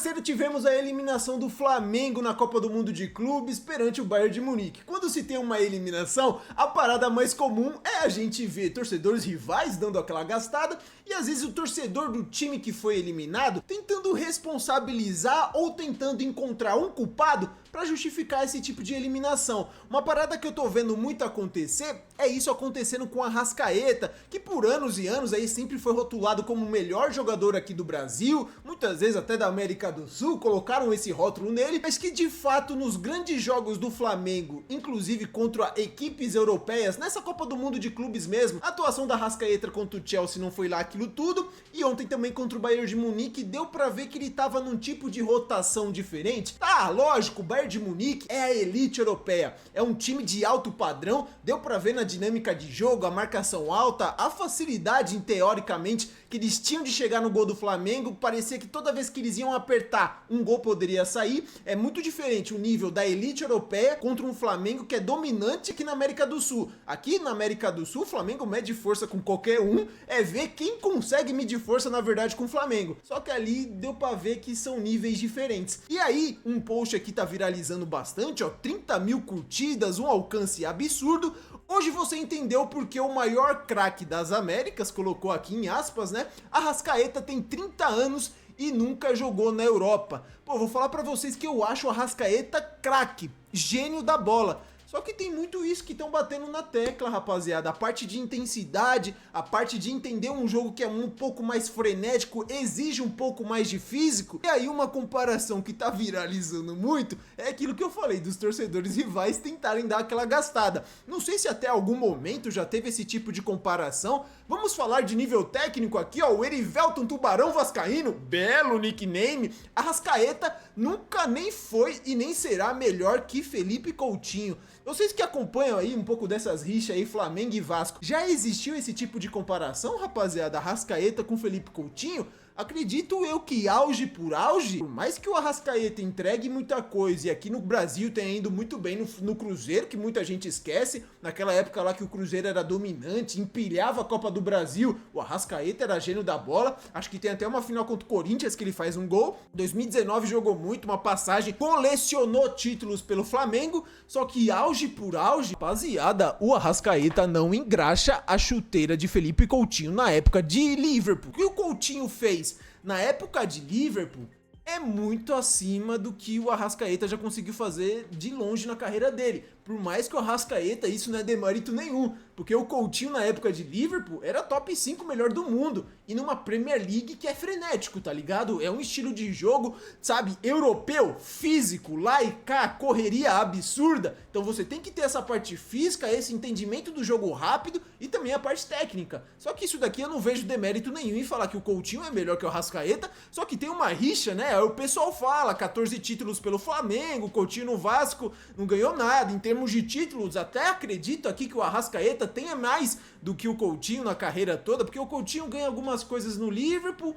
cedo tivemos a eliminação do Flamengo na Copa do Mundo de Clubes perante o Bayern de Munique. Quando se tem uma eliminação, a parada mais comum é a gente ver torcedores rivais dando aquela gastada e às vezes o torcedor do time que foi eliminado tentando responsabilizar ou tentando encontrar um culpado para justificar esse tipo de eliminação. Uma parada que eu tô vendo muito acontecer é isso acontecendo com a Arrascaeta, que por anos e anos aí sempre foi rotulado como o melhor jogador aqui do Brasil, muitas vezes até da América do Sul, colocaram esse rótulo nele, mas que de fato nos grandes jogos do Flamengo, inclusive contra equipes europeias, nessa Copa do Mundo de Clubes mesmo, a atuação da Arrascaeta contra o Chelsea não foi lá aquilo tudo, e ontem também contra o Bayern de Munique deu pra ver que ele tava num tipo de rotação diferente. Tá, lógico, o Bayern de Munique é a elite europeia, é um time de alto padrão, deu pra ver na dinâmica de jogo, a marcação alta, a facilidade, teoricamente, que eles tinham de chegar no gol do Flamengo, parecia que toda vez que eles iam apertar, um gol poderia sair. É muito diferente o nível da elite europeia contra um Flamengo que é dominante aqui na América do Sul. Aqui na América do Sul, o Flamengo mede força com qualquer um, é ver quem consegue medir força, na verdade, com o Flamengo. Só que ali deu pra ver que são níveis diferentes. E aí, um post aqui tá viralizando bastante, ó, 30 mil curtidas, um alcance absurdo. Hoje você entendeu porque o maior craque das Américas, colocou aqui em aspas, né? Arrascaeta tem 30 anos e nunca jogou na Europa. Pô, vou falar pra vocês que eu acho o Arrascaeta craque, gênio da bola. Só que tem muito isso que estão batendo na tecla, rapaziada. A parte de intensidade, a parte de entender um jogo que é um pouco mais frenético, exige um pouco mais de físico. E aí uma comparação que tá viralizando muito é aquilo que eu falei, dos torcedores rivais tentarem dar aquela gastada. Não sei se até algum momento já teve esse tipo de comparação. Vamos falar de nível técnico aqui, ó. O Erivelton Tubarão Vascaíno, belo nickname. Arrascaeta nunca nem foi e nem será melhor que Felipe Coutinho. Vocês que acompanham aí um pouco dessas rixas aí, Flamengo e Vasco, já existiu esse tipo de comparação, rapaziada? Arrascaeta com Felipe Coutinho? Acredito eu que auge por auge, por mais que o Arrascaeta entregue muita coisa e aqui no Brasil tenha ido muito bem no Cruzeiro, que muita gente esquece, naquela época lá que o Cruzeiro era dominante, empilhava a Copa do Brasil, o Arrascaeta era gênio da bola, acho que tem até uma final contra o Corinthians que ele faz um gol, 2019 jogou muito, uma passagem, colecionou títulos pelo Flamengo, só que auge por auge, rapaziada, o Arrascaeta não engraxa a chuteira de Felipe Coutinho na época de Liverpool. O que o Coutinho fez na época de Liverpool é muito acima do que o Arrascaeta já conseguiu fazer de longe na carreira dele. Por mais que o Arrascaeta, isso não é demérito nenhum, porque o Coutinho na época de Liverpool era top 5 melhor do mundo, e numa Premier League que é frenético, tá ligado? É um estilo de jogo, sabe, europeu, físico, lá e cá, correria absurda, então você tem que ter essa parte física, esse entendimento do jogo rápido e também a parte técnica. Só que isso daqui eu não vejo demérito nenhum em falar que o Coutinho é melhor que o Arrascaeta, só que tem uma rixa, né? O pessoal fala, 14 títulos pelo Flamengo, o Coutinho no Vasco não ganhou nada, em termos de títulos, até acredito aqui que o Arrascaeta tenha mais do que o Coutinho na carreira toda, porque o Coutinho ganha algumas coisas no Liverpool,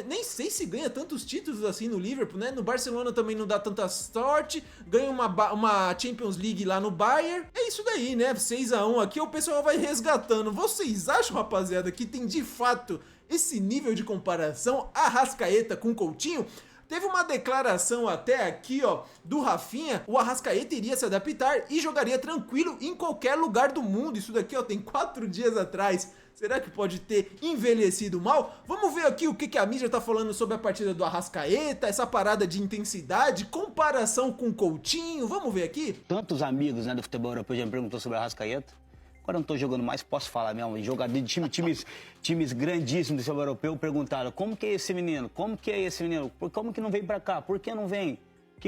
nem sei se ganha tantos títulos assim no Liverpool, né? No Barcelona também não dá tanta sorte, ganha uma Champions League lá no Bayern, é isso daí, né? 6-1 aqui, o pessoal vai resgatando. Vocês acham, rapaziada, que tem de fato esse nível de comparação Arrascaeta com Coutinho? Teve uma declaração até aqui, ó, do Rafinha, o Arrascaeta iria se adaptar e jogaria tranquilo em qualquer lugar do mundo. Isso daqui, ó, tem 4 dias atrás. Será que pode ter envelhecido mal? Vamos ver aqui o que a mídia tá falando sobre a partida do Arrascaeta, essa parada de intensidade, comparação com Coutinho. Vamos ver aqui? Tantos amigos, né, do futebol europeu já me perguntou sobre o Arrascaeta. Agora eu não tô jogando mais, posso falar mesmo. Jogador de times grandíssimos do futebol europeu perguntaram: como que é esse menino? Como que é esse menino? Como que não vem pra cá? Por que não vem?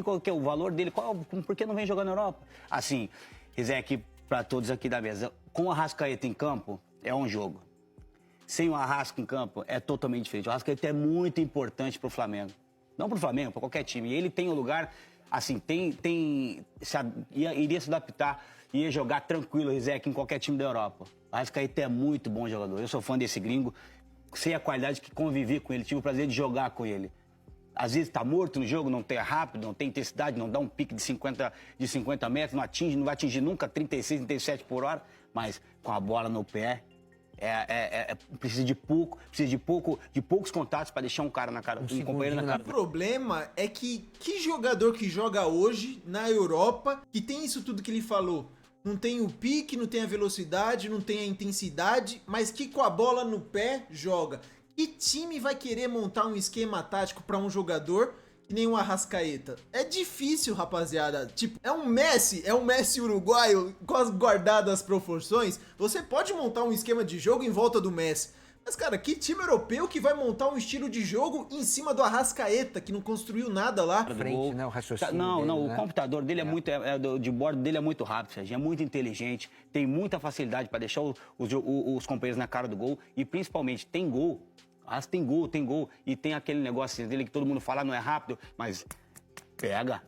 Qual que é o valor dele? Por que não vem jogar na Europa? Assim, Rizek, pra todos aqui da mesa, com o Arrascaeta em campo, é um jogo. Sem o Arrasca em campo, é totalmente diferente. O Arrascaeta é muito importante pro Flamengo. Não pro Flamengo, pra qualquer time. E ele tem um lugar, assim, iria se adaptar, ia jogar tranquilo, Rizek, em qualquer time da Europa. O Arrascaeta é muito bom jogador. Eu sou fã desse gringo, sei a qualidade que convivi com ele, tive o prazer de jogar com ele. Às vezes tá morto no jogo, não tem rápido, não tem intensidade, não dá um pique de 50 metros, não vai atingir nunca 36, 37 por hora, mas com a bola no pé, Precisa de poucos contatos para deixar um cara na cara, um companheiro na cara. O problema é que jogador que joga hoje na Europa, que tem isso tudo que ele falou, não tem o pique, não tem a velocidade, não tem a intensidade, mas que com a bola no pé joga. Que time vai querer montar um esquema tático para um jogador que nem o Arrascaeta? É difícil, rapaziada. Tipo, é um Messi uruguaio, com as guardadas proporções. Você pode montar um esquema de jogo em volta do Messi. Mas, cara, que time europeu que vai montar um estilo de jogo em cima do Arrascaeta, que não construiu nada lá? Frente, né? O raciocínio Não, dele, o né? computador dele de bordo dele é muito rápido, Serginho, é muito inteligente, tem muita facilidade para deixar os companheiros na cara do gol e, principalmente, tem gol. Tem gol. E tem aquele negócio dele que todo mundo fala, não é rápido, mas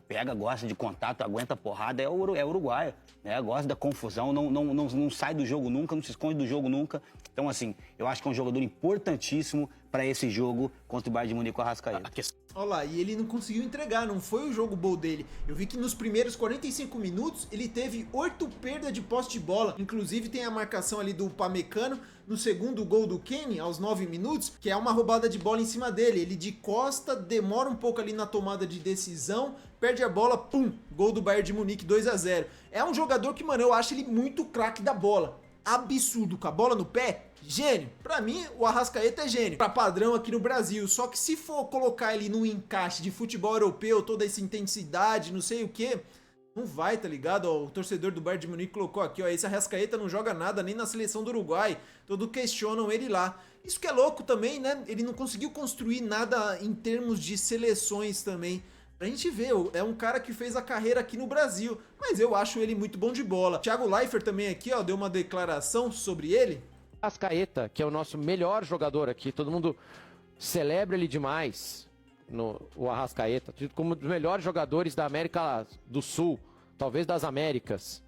pega, gosta de contato, aguenta porrada, é uruguaio, né? Gosta da confusão, não sai do jogo nunca, não se esconde do jogo nunca. Então, assim, eu acho que é um jogador importantíssimo para esse jogo contra o Bayern de Munique com o Arrascaeta. Olha lá, e ele não conseguiu entregar, não foi o jogo bom dele. Eu vi que nos primeiros 45 minutos ele teve 8 perdas de posse de bola. Inclusive tem a marcação ali do Upamecano no segundo gol do Kane, aos 9 minutos, que é uma roubada de bola em cima dele. Ele de costa, demora um pouco ali na tomada de decisão, perde a bola, pum, gol do Bayern de Munique 2-0. É um jogador que, mano, eu acho ele muito craque da bola. Absurdo, com a bola no pé, gênio. Pra mim, o Arrascaeta é gênio, pra padrão aqui no Brasil. Só que se for colocar ele no encaixe de futebol europeu, toda essa intensidade, não sei o que, não vai, tá ligado? Ó, o torcedor do Bayern de Munique colocou aqui, ó, esse Arrascaeta não joga nada nem na seleção do Uruguai. Todo questionam ele lá. Isso que é louco também, né? Ele não conseguiu construir nada em termos de seleções também. A gente vê, é um cara que fez a carreira aqui no Brasil, mas eu acho ele muito bom de bola. Thiago Leifert também aqui, ó, deu uma declaração sobre ele. Arrascaeta, que é o nosso melhor jogador aqui, todo mundo celebra ele demais, o Arrascaeta, tido como um dos melhores jogadores da América do Sul, talvez das Américas.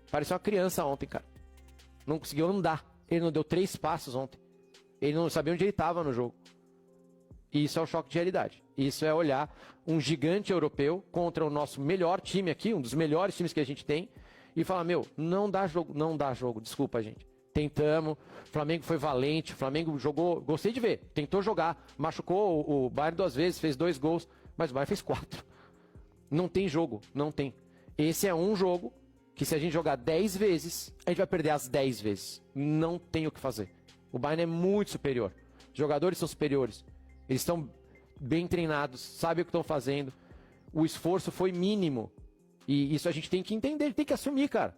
Parecia uma criança ontem, cara. Não conseguiu andar. Ele não deu 3 passos ontem. Ele não sabia onde ele estava no jogo. E isso é um choque de realidade. Isso é olhar um gigante europeu contra o nosso melhor time aqui, um dos melhores times que a gente tem, e falar, meu, não dá jogo, desculpa, gente. Tentamos, o Flamengo foi valente, o Flamengo jogou, gostei de ver, tentou jogar, machucou o Bayern 2 vezes, fez 2 gols, mas o Bayern fez 4. Não tem jogo, não tem. Esse é um jogo que se a gente jogar 10 vezes, a gente vai perder as 10 vezes. Não tem o que fazer. O Bayern é muito superior. Os jogadores são superiores. Eles estão bem treinados, sabem o que estão fazendo. O esforço foi mínimo. E isso a gente tem que entender, tem que assumir, cara.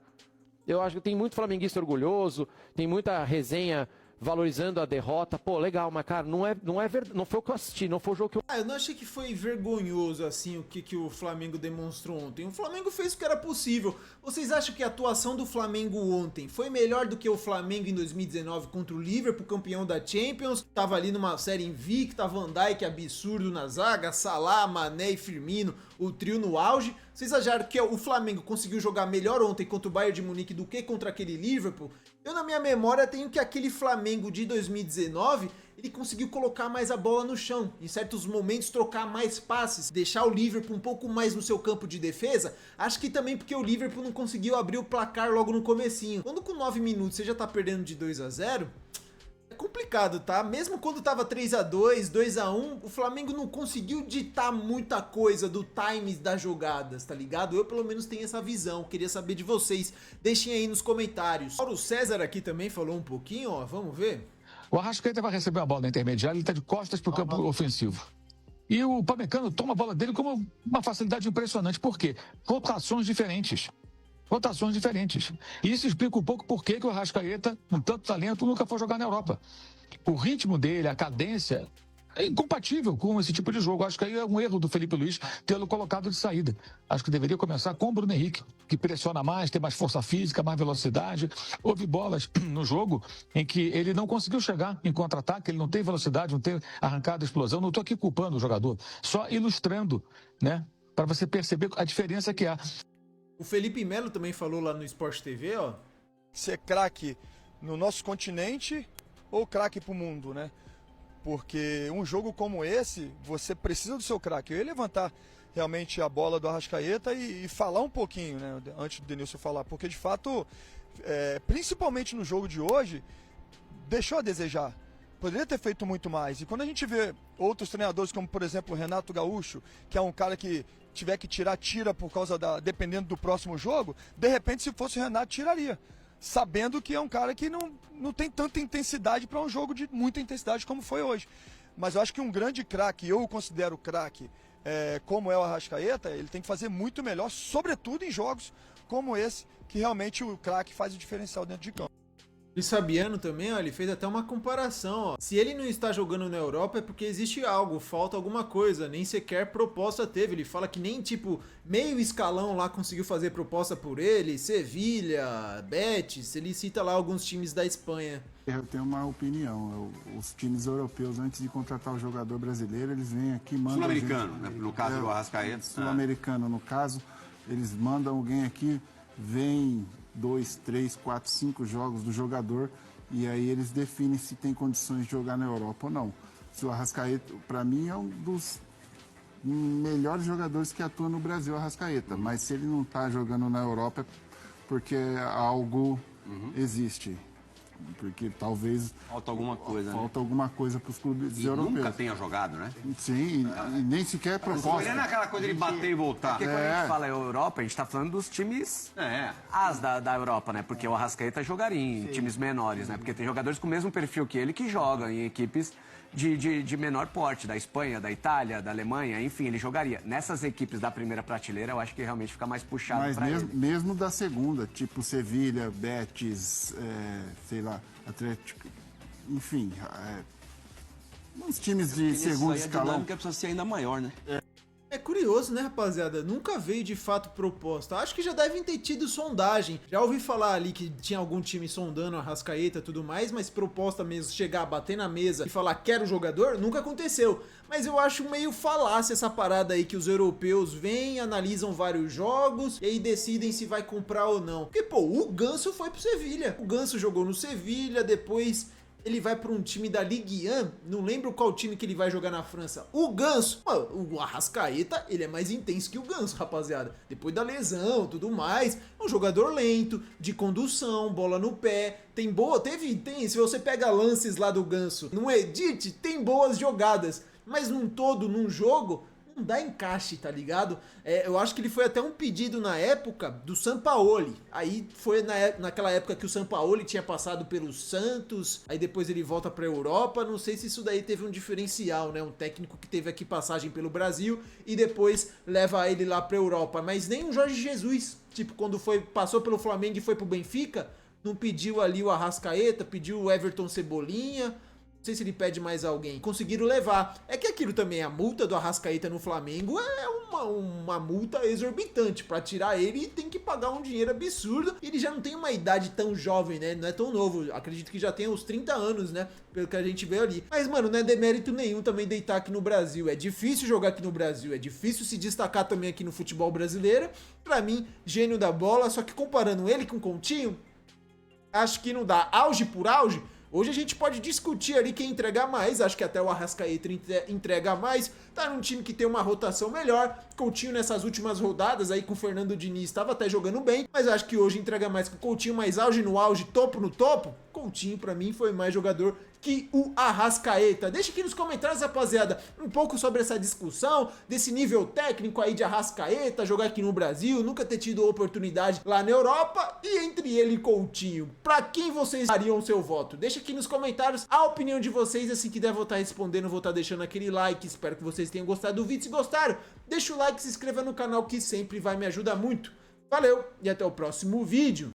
Eu acho que tem muito flamenguista orgulhoso, tem muita resenha valorizando a derrota. Pô, legal, mas, cara, não é verdade. Não foi o que eu assisti, não foi o jogo que eu... Eu não achei que foi vergonhoso, assim, o que o Flamengo demonstrou ontem. O Flamengo fez o que era possível. Vocês acham que a atuação do Flamengo ontem foi melhor do que o Flamengo em 2019 contra o Liverpool, campeão da Champions? Tava ali numa série invicta, Van Dijk absurdo na zaga, Salah, Mané e Firmino, o trio no auge. Vocês acharam que o Flamengo conseguiu jogar melhor ontem contra o Bayern de Munique do que contra aquele Liverpool? Eu, na minha memória, tenho que aquele Flamengo de 2019, ele conseguiu colocar mais a bola no chão, em certos momentos trocar mais passes, deixar o Liverpool um pouco mais no seu campo de defesa. Acho que também porque o Liverpool não conseguiu abrir o placar logo no comecinho. Quando com 9 minutos você já tá perdendo de 2-0, é complicado, tá? Mesmo quando tava 3-2, 2-1, o Flamengo não conseguiu ditar muita coisa do time das jogadas, tá ligado? Eu pelo menos tenho essa visão, queria saber de vocês. Deixem aí nos comentários. Mauro César aqui também falou um pouquinho, ó, vamos ver? O Arrascaeta vai receber a bola na intermediária, ele está de costas para o campo ofensivo. E o Upamecano toma a bola dele com uma facilidade impressionante. Por quê? Rotações diferentes. E isso explica um pouco por que o Arrascaeta, com tanto talento, nunca foi jogar na Europa. O ritmo dele, a cadência, é incompatível com esse tipo de jogo. Acho que aí é um erro do Felipe Luiz tê-lo colocado de saída. Acho que deveria começar com o Bruno Henrique, que pressiona mais, tem mais força física, mais velocidade. Houve bolas no jogo em que ele não conseguiu chegar em contra-ataque, ele não tem velocidade, não tem arrancada, explosão. Não estou aqui culpando o jogador, só ilustrando, né, para você perceber a diferença que há. O Felipe Melo também falou lá no Sport TV, ó. Ser craque no nosso continente ou craque pro mundo, né? Porque um jogo como esse, você precisa do seu craque. Eu ia levantar realmente a bola do Arrascaeta e falar um pouquinho, né? Antes do Denilson falar. Porque, de fato, principalmente no jogo de hoje, deixou a desejar. Poderia ter feito muito mais. E quando a gente vê outros treinadores, como por exemplo o Renato Gaúcho, que é um cara que tiver que tirar, tira por causa dependendo do próximo jogo, de repente se fosse o Renato, tiraria. Sabendo que é um cara que não tem tanta intensidade para um jogo de muita intensidade como foi hoje. Mas eu acho que um grande craque, eu o considero craque, como é o Arrascaeta, ele tem que fazer muito melhor, sobretudo em jogos como esse, que realmente o craque faz o diferencial dentro de campo. E Sabiano também, ó, ele fez até uma comparação, ó. Se ele não está jogando na Europa é porque existe algo, falta alguma coisa, nem sequer proposta teve. Ele fala que nem, tipo, meio escalão lá conseguiu fazer proposta por ele, Sevilha, Betis, ele cita lá alguns times da Espanha. Eu tenho uma opinião, os times europeus, antes de contratar o jogador brasileiro, eles vêm aqui, mandam... Sul-americano, né? No caso do Arrascaeta. Sul-americano, no caso, eles mandam alguém aqui, vem 2, 3, 4, 5 jogos do jogador e aí eles definem se tem condições de jogar na Europa ou não. Se o Arrascaeta, para mim, é um dos melhores jogadores que atua no Brasil, o Arrascaeta, mas se ele não está jogando na Europa é porque algo existe. Porque talvez... Falta alguma coisa, né? Falta alguma coisa para os clubes europeus. Nunca tenha jogado, né? Sim, e nem sequer proposta. Não é aquela coisa de bater e voltar. Porque quando a gente fala Europa, a gente tá falando dos times as da Europa, né? Porque o Arrascaeta jogaria em times menores, né? Porque tem jogadores com o mesmo perfil que ele que jogam em equipes de menor porte, da Espanha, da Itália, da Alemanha, enfim, ele jogaria. Nessas equipes da primeira prateleira, eu acho que realmente fica mais puxado para ele. Mesmo da segunda, tipo Sevilha, Betis, sei lá, Atlético, enfim, uns times de segundo escalão. A dinâmica precisa ser ainda maior, né? É curioso, né, rapaziada? Nunca veio de fato proposta. Acho que já devem ter tido sondagem. Já ouvi falar ali que tinha algum time sondando a Arrascaeta e tudo mais, mas proposta mesmo, chegar, bater na mesa e falar quero o jogador, nunca aconteceu. Mas eu acho meio falácia essa parada aí que os europeus vêm, analisam vários jogos e aí decidem se vai comprar ou não. Porque, pô, o Ganso foi pro Sevilha. O Ganso jogou no Sevilha, depois... ele vai para um time da Ligue 1, não lembro qual time que ele vai jogar na França. O Ganso, mano, o Arrascaeta, ele é mais intenso que o Ganso, rapaziada. Depois da lesão, tudo mais, é um jogador lento, de condução, bola no pé, tem boa, se você pega lances lá do Ganso, no edit, tem boas jogadas, mas num todo, num jogo, não dá encaixe, tá ligado? Eu acho que ele foi até um pedido na época do Sampaoli. Aí foi naquela época que o Sampaoli tinha passado pelo Santos, aí depois ele volta pra Europa. Não sei se isso daí teve um diferencial, né? Um técnico que teve aqui passagem pelo Brasil e depois leva ele lá pra Europa. Mas nem o Jorge Jesus, tipo, quando passou pelo Flamengo e foi pro Benfica, não pediu ali o Arrascaeta, pediu o Everton Cebolinha. Não sei se ele pede mais alguém. Conseguiram levar. É que aquilo também, a multa do Arrascaeta no Flamengo é uma multa exorbitante. Pra tirar ele, tem que pagar um dinheiro absurdo. E ele já não tem uma idade tão jovem, né? Não é tão novo. Acredito que já tem uns 30 anos, né? Pelo que a gente vê ali. Mas, mano, não é demérito nenhum também deitar aqui no Brasil. É difícil jogar aqui no Brasil. É difícil se destacar também aqui no futebol brasileiro. Pra mim, gênio da bola. Só que comparando ele com o Coutinho, acho que não dá. Auge por auge, hoje a gente pode discutir ali quem entregar mais. Acho que até o Arrascaeta entrega mais. Tá num time que tem uma rotação melhor. Coutinho nessas últimas rodadas aí com o Fernando Diniz estava até jogando bem, mas acho que hoje entrega mais que o Coutinho. Mais auge no auge, topo no topo, Coutinho pra mim foi mais jogador que o Arrascaeta. Deixa aqui nos comentários, rapaziada, um pouco sobre essa discussão, desse nível técnico aí de Arrascaeta, jogar aqui no Brasil, nunca ter tido oportunidade lá na Europa, e entre ele e Coutinho, pra quem vocês dariam o seu voto? Deixa aqui nos comentários a opinião de vocês, assim que der vou estar respondendo, vou estar deixando aquele like, espero que vocês tenham gostado do vídeo. Se gostaram, deixa o like, se inscreva no canal que sempre vai me ajudar muito. Valeu e até o próximo vídeo.